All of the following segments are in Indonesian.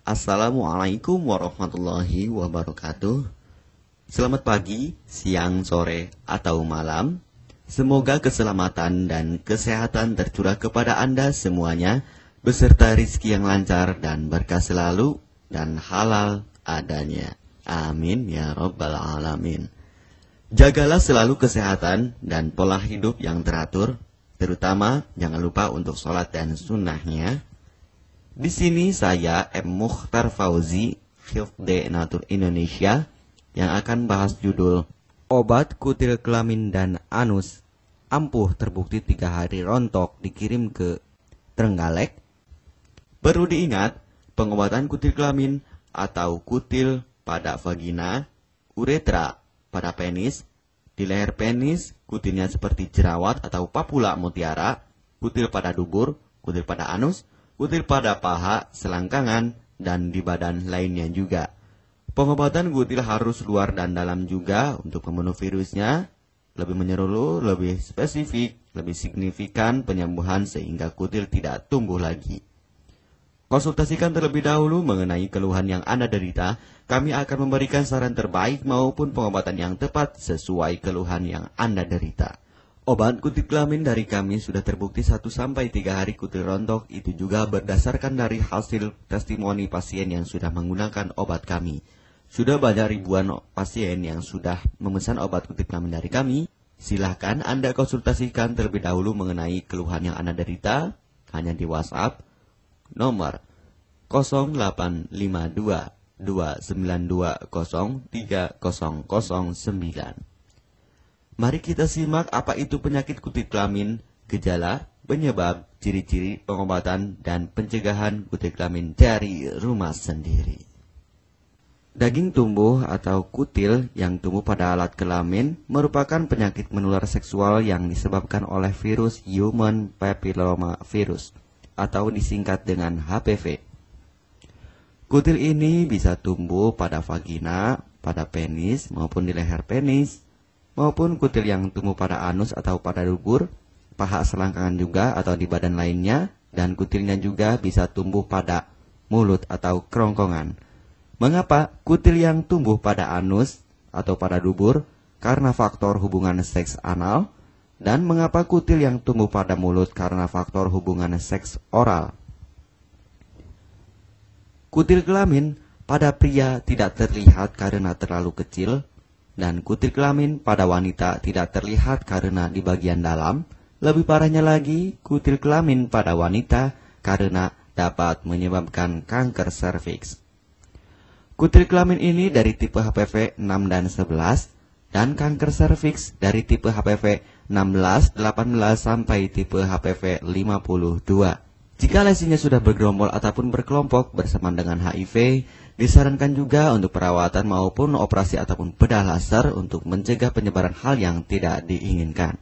Assalamualaikum warahmatullahi wabarakatuh. Selamat pagi, siang, sore, atau malam. Semoga keselamatan dan kesehatan tercurah kepada Anda semuanya, beserta rizki yang lancar dan berkah selalu, dan halal adanya. Amin ya rabbal alamin. Jagalah selalu kesehatan dan pola hidup yang teratur, terutama jangan lupa untuk sholat dan sunnahnya. Di sini saya M. Mukhtar Fauzi, Hifdz Natur Indonesia, yang akan bahas judul Obat Kutil Kelamin dan Anus ampuh terbukti 3 hari rontok dikirim ke Trenggalek. Perlu diingat, pengobatan kutil kelamin atau kutil pada vagina, uretra pada penis, di leher penis, kutilnya seperti jerawat atau papula mutiara, kutil pada dubur, kutil pada anus, kutil pada paha, selangkangan, dan di badan lainnya juga. Pengobatan kutil harus luar dan dalam juga untuk membunuh virusnya, lebih menyeluruh, lebih spesifik, lebih signifikan penyembuhan sehingga kutil tidak tumbuh lagi. Konsultasikan terlebih dahulu mengenai keluhan yang Anda derita, kami akan memberikan saran terbaik maupun pengobatan yang tepat sesuai keluhan yang Anda derita. Obat kutil kelamin dari kami sudah terbukti 1-3 hari kutil rontok, itu juga berdasarkan dari hasil testimoni pasien yang sudah menggunakan obat kami. Sudah banyak ribuan pasien yang sudah memesan obat kutil kelamin dari kami. Silahkan Anda konsultasikan terlebih dahulu mengenai keluhan yang Anda derita, hanya di WhatsApp nomor 0852 292 03009. Mari kita simak apa itu penyakit kutil kelamin, gejala, penyebab, ciri-ciri, pengobatan, dan pencegahan kutil kelamin dari rumah sendiri. Daging tumbuh atau kutil yang tumbuh pada alat kelamin merupakan penyakit menular seksual yang disebabkan oleh virus Human Papilloma Virus atau disingkat dengan HPV. Kutil ini bisa tumbuh pada vagina, pada penis maupun di leher penis, maupun kutil yang tumbuh pada anus atau pada dubur, paha selangkangan juga atau di badan lainnya, dan kutilnya juga bisa tumbuh pada mulut atau kerongkongan. Mengapa kutil yang tumbuh pada anus atau pada dubur? Karena faktor hubungan seks anal. Dan mengapa kutil yang tumbuh pada mulut? Karena faktor hubungan seks oral. Kutil kelamin pada pria tidak terlihat karena terlalu kecil, dan kutil kelamin pada wanita tidak terlihat karena di bagian dalam. Lebih parahnya lagi, kutil kelamin pada wanita karena dapat menyebabkan kanker serviks. Kutil kelamin ini dari tipe HPV 6 dan 11, dan kanker serviks dari tipe HPV 16, 18 sampai tipe HPV 52. Jika lesinya sudah bergerombol ataupun berkelompok bersama dengan HIV, disarankan juga untuk perawatan maupun operasi ataupun bedah laser untuk mencegah penyebaran hal yang tidak diinginkan.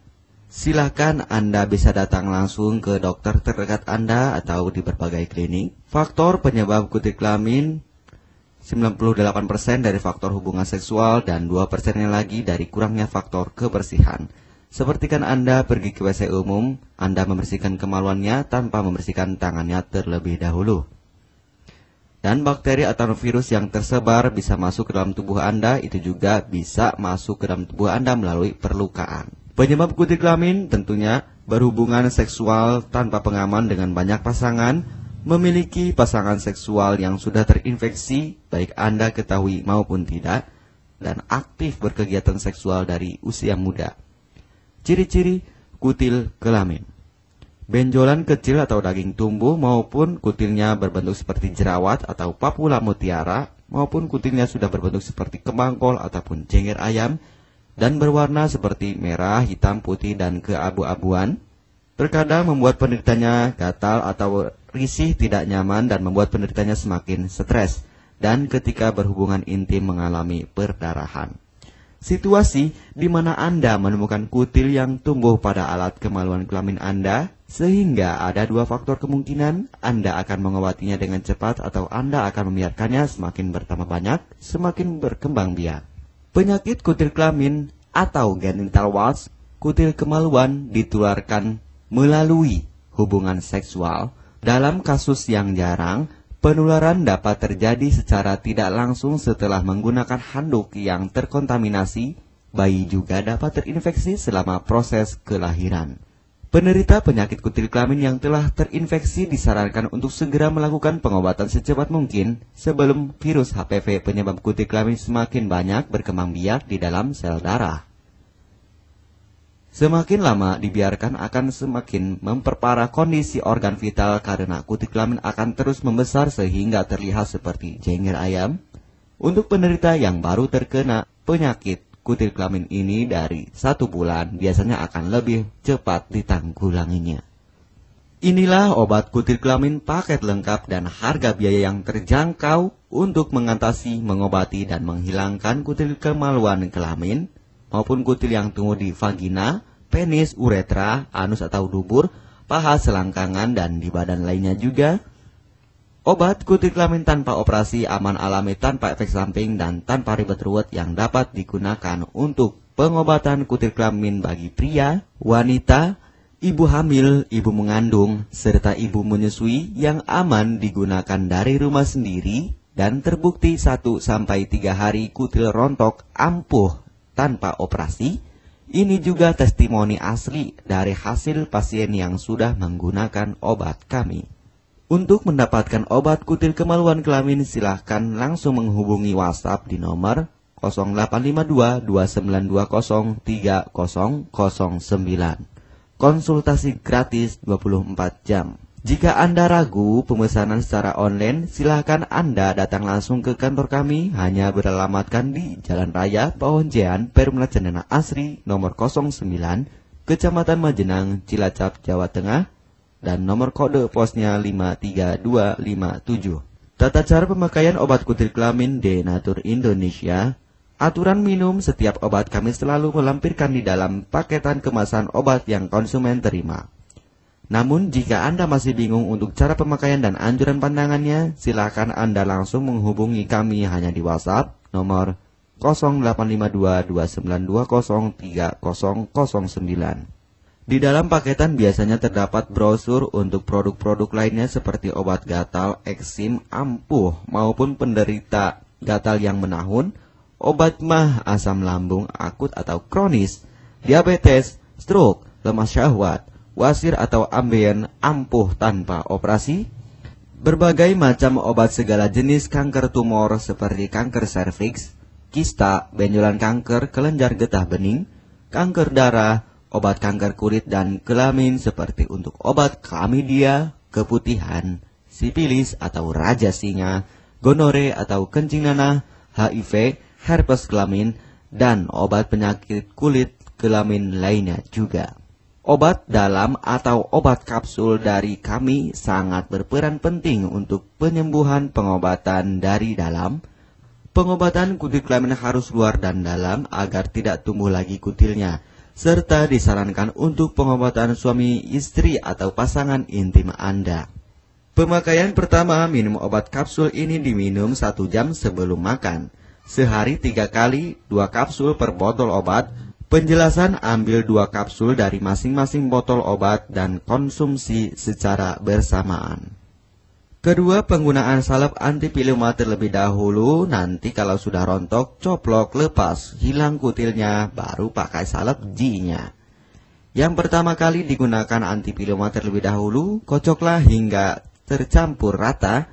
Silakan Anda bisa datang langsung ke dokter terdekat Anda atau di berbagai klinik. Faktor penyebab kutil kelamin 98% dari faktor hubungan seksual dan 2%-nya lagi dari kurangnya faktor kebersihan. Sepertikan Anda pergi ke WC umum, Anda membersihkan kemaluannya tanpa membersihkan tangannya terlebih dahulu. Dan bakteri atau virus yang tersebar bisa masuk ke dalam tubuh Anda, itu juga bisa masuk ke dalam tubuh Anda melalui perlukaan. Penyebab kutil kelamin tentunya berhubungan seksual tanpa pengaman dengan banyak pasangan, memiliki pasangan seksual yang sudah terinfeksi, baik Anda ketahui maupun tidak, dan aktif berkegiatan seksual dari usia muda. Ciri-ciri kutil kelamin: benjolan kecil atau daging tumbuh maupun kutilnya berbentuk seperti jerawat atau papula mutiara, maupun kutilnya sudah berbentuk seperti kembang kol ataupun cengir ayam, dan berwarna seperti merah, hitam, putih, dan keabu-abuan. Terkadang membuat penderitanya gatal atau risih, tidak nyaman, dan membuat penderitanya semakin stres, dan ketika berhubungan intim mengalami perdarahan. Situasi di mana Anda menemukan kutil yang tumbuh pada alat kemaluan kelamin Anda, sehingga ada 2 faktor kemungkinan: Anda akan mengobatinya dengan cepat atau Anda akan membiarkannya semakin bertambah banyak, semakin berkembang biak. Penyakit kutil kelamin atau genital warts, kutil kemaluan, ditularkan melalui hubungan seksual. Dalam kasus yang jarang, Penularan dapat terjadi secara tidak langsung setelah menggunakan handuk yang terkontaminasi. Bayi juga dapat terinfeksi selama proses kelahiran. Penderita penyakit kutil kelamin yang telah terinfeksi disarankan untuk segera melakukan pengobatan secepat mungkin sebelum virus HPV penyebab kutil kelamin semakin banyak berkembang biak di dalam sel darah. Semakin lama dibiarkan akan semakin memperparah kondisi organ vital karena kutil kelamin akan terus membesar sehingga terlihat seperti jengger ayam. Untuk penderita yang baru terkena penyakit kutil kelamin ini dari 1 bulan biasanya akan lebih cepat ditanggulanginya. Inilah obat kutil kelamin paket lengkap dan harga biaya yang terjangkau untuk mengatasi, mengobati, dan menghilangkan kutil kemaluan kelamin maupun kutil yang tumbuh di vagina, penis, uretra, anus atau dubur, paha, selangkangan, dan di badan lainnya juga. Obat kutil kelamin tanpa operasi, aman alami, tanpa efek samping, dan tanpa ribet ruwet yang dapat digunakan untuk pengobatan kutil kelamin bagi pria, wanita, ibu hamil, ibu mengandung, serta ibu menyusui yang aman digunakan dari rumah sendiri dan terbukti 1-3 hari kutil rontok ampuh tanpa operasi. Ini juga testimoni asli dari hasil pasien yang sudah menggunakan obat kami. Untuk mendapatkan obat kutil kemaluan kelamin, silahkan langsung menghubungi WhatsApp di nomor 0852 2920 3009. Konsultasi gratis 24 jam. Jika Anda ragu pemesanan secara online, silahkan Anda datang langsung ke kantor kami, hanya beralamatkan di Jalan Raya Pahonjean, Perumna Cendana Asri, nomor 09, Kecamatan Majenang, Cilacap, Jawa Tengah, dan nomor kode posnya 53257. Tata cara pemakaian obat kutil kelamin Denatur Indonesia. Aturan minum setiap obat kami selalu melampirkan di dalam paketan kemasan obat yang konsumen terima. Namun jika Anda masih bingung untuk cara pemakaian dan anjuran pandangannya, silakan Anda langsung menghubungi kami hanya di WhatsApp nomor 0852 2920 3009. Di dalam paketan biasanya terdapat brosur untuk produk-produk lainnya seperti obat gatal, eksim, ampuh, maupun penderita gatal yang menahun, obat mah, asam lambung akut atau kronis, diabetes, stroke, lemah syahwat, wasir atau ambeien ampuh tanpa operasi, berbagai macam obat segala jenis kanker tumor seperti kanker serviks, kista, benjolan kanker, kelenjar getah bening, kanker darah, obat kanker kulit dan kelamin seperti untuk obat klamidia, keputihan, sipilis atau raja singa, gonore atau kencing nanah, HIV, herpes kelamin, dan obat penyakit kulit kelamin lainnya juga. Obat dalam atau obat kapsul dari kami sangat berperan penting untuk penyembuhan pengobatan dari dalam. Pengobatan kutil kelamin harus luar dan dalam agar tidak tumbuh lagi kutilnya, serta disarankan untuk pengobatan suami, istri, atau pasangan intim Anda. Pemakaian pertama, minum obat kapsul ini diminum 1 jam sebelum makan. Sehari 3 kali, 2 kapsul per botol obat. Penjelasan, ambil 2 kapsul dari masing-masing botol obat dan konsumsi secara bersamaan. Kedua, penggunaan salep antipiluma terlebih dahulu, nanti kalau sudah rontok, coplok, lepas, hilang kutilnya, baru pakai salep G-nya. Yang pertama kali digunakan antipiluma terlebih dahulu, kocoklah hingga tercampur rata,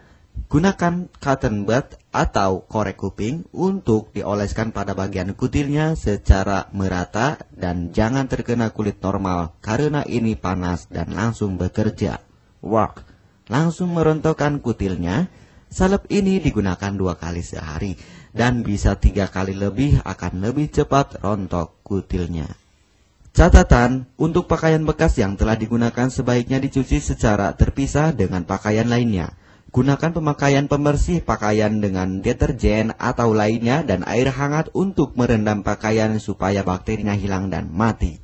gunakan cotton bud atau korek kuping untuk dioleskan pada bagian kutilnya secara merata dan jangan terkena kulit normal karena ini panas dan langsung bekerja. Langsung merontokkan kutilnya. Salep ini digunakan 2 kali sehari dan bisa 3 kali lebih akan lebih cepat rontok kutilnya. Catatan, untuk pakaian bekas yang telah digunakan sebaiknya dicuci secara terpisah dengan pakaian lainnya. Gunakan pemakaian pembersih pakaian dengan deterjen atau lainnya dan air hangat untuk merendam pakaian supaya bakterinya hilang dan mati.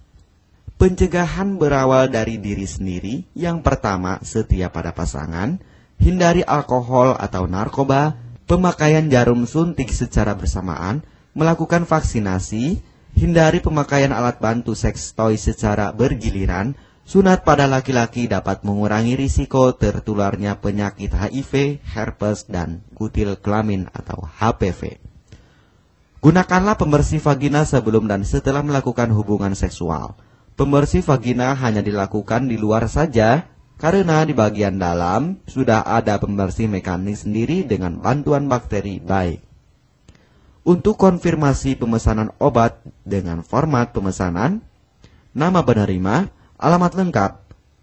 Pencegahan berawal dari diri sendiri. Yang pertama, setia pada pasangan, hindari alkohol atau narkoba, pemakaian jarum suntik secara bersamaan, melakukan vaksinasi, hindari pemakaian alat bantu seks toy secara bergiliran, Sunat pada laki-laki dapat mengurangi risiko tertularnya penyakit HIV, herpes, dan kutil kelamin atau HPV. Gunakanlah pembersih vagina sebelum dan setelah melakukan hubungan seksual. Pembersih vagina hanya dilakukan di luar saja, karena di bagian dalam sudah ada pembersih mekanik sendiri dengan bantuan bakteri baik. Untuk konfirmasi pemesanan obat dengan format pemesanan, nama penerima, alamat lengkap,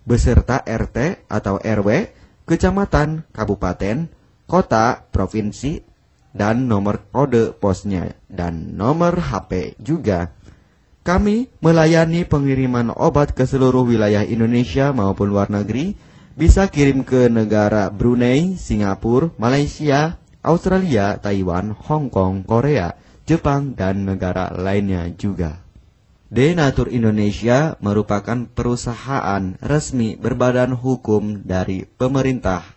beserta RT atau RW, kecamatan, kabupaten, kota, provinsi, dan nomor kode posnya, dan nomor HP juga. Kami melayani pengiriman obat ke seluruh wilayah Indonesia maupun luar negeri, bisa kirim ke negara Brunei, Singapura, Malaysia, Australia, Taiwan, Hong Kong, Korea, Jepang, dan negara lainnya juga. Denatur Indonesia merupakan perusahaan resmi berbadan hukum dari pemerintah.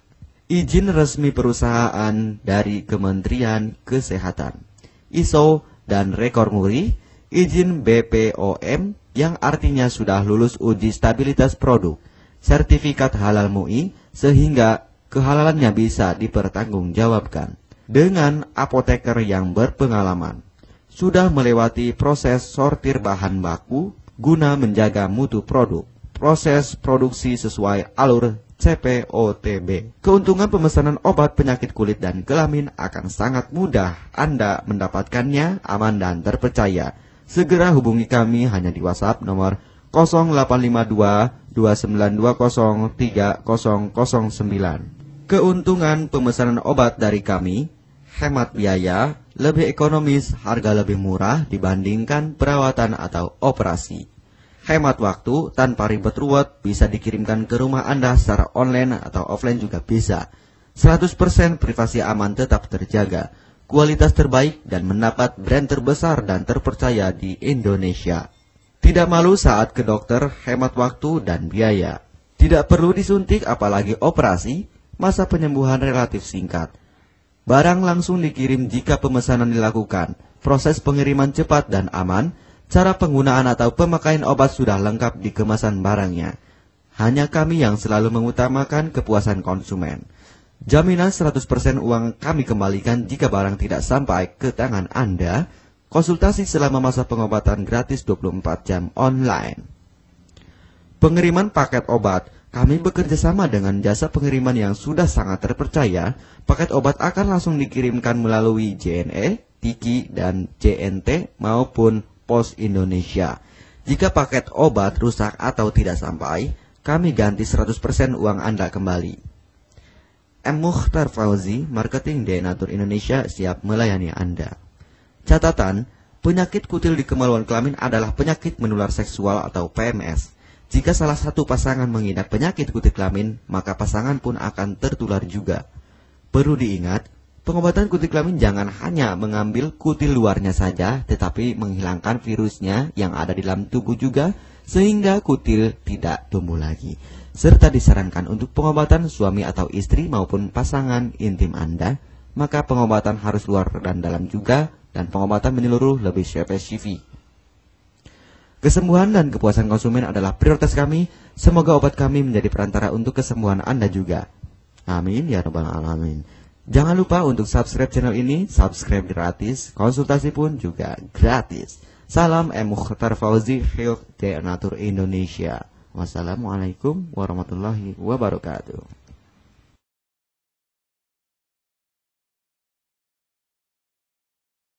Izin resmi perusahaan dari Kementerian Kesehatan, ISO dan rekor muri, izin BPOM yang artinya sudah lulus uji stabilitas produk, sertifikat halal MUI sehingga kehalalannya bisa dipertanggungjawabkan. Dengan apoteker yang berpengalaman, sudah melewati proses sortir bahan baku guna menjaga mutu produk, proses produksi sesuai alur CPOTB. Keuntungan pemesanan obat penyakit kulit dan kelamin akan sangat mudah. Anda mendapatkannya aman dan terpercaya. Segera hubungi kami hanya di WhatsApp nomor 0852 2920 3009. Keuntungan pemesanan obat dari kami, hemat biaya, lebih ekonomis, harga lebih murah dibandingkan perawatan atau operasi. Hemat waktu tanpa ribet ruwet, bisa dikirimkan ke rumah Anda secara online atau offline juga bisa. 100% privasi aman tetap terjaga, kualitas terbaik dan mendapat brand terbesar dan terpercaya di Indonesia. Tidak malu saat ke dokter, hemat waktu dan biaya. Tidak perlu disuntik apalagi operasi, masa penyembuhan relatif singkat. Barang langsung dikirim jika pemesanan dilakukan, proses pengiriman cepat dan aman. Cara penggunaan atau pemakaian obat sudah lengkap di kemasan barangnya. Hanya kami yang selalu mengutamakan kepuasan konsumen. Jaminan 100% uang kami kembalikan jika barang tidak sampai ke tangan Anda. Konsultasi selama masa pengobatan gratis 24 jam online. Pengiriman paket obat. Kami bekerja sama dengan jasa pengiriman yang sudah sangat terpercaya. Paket obat akan langsung dikirimkan melalui JNE, Tiki, dan JNT maupun Pos Indonesia. Jika paket obat rusak atau tidak sampai, kami ganti 100% uang Anda kembali. M. Mukhtar Fauzi, Marketing Denatur Indonesia, siap melayani Anda. Catatan, penyakit kutil di kemaluan kelamin adalah penyakit menular seksual atau PMS. Jika salah satu pasangan mengidap penyakit kutil kelamin, maka pasangan pun akan tertular juga. Perlu diingat, pengobatan kutil kelamin jangan hanya mengambil kutil luarnya saja, tetapi menghilangkan virusnya yang ada di dalam tubuh juga, sehingga kutil tidak tumbuh lagi. Serta disarankan untuk pengobatan suami atau istri maupun pasangan intim Anda, maka pengobatan harus luar dan dalam juga, dan pengobatan menyeluruh lebih spesifik. Kesembuhan dan kepuasan konsumen adalah prioritas kami. Semoga obat kami menjadi perantara untuk kesembuhan Anda juga. Amin ya rabbal alamin. Jangan lupa untuk subscribe channel ini, subscribe gratis, konsultasi pun juga gratis. Salam M. Mukhtar Fauzi, Health Denatur Indonesia. Wassalamualaikum warahmatullahi wabarakatuh.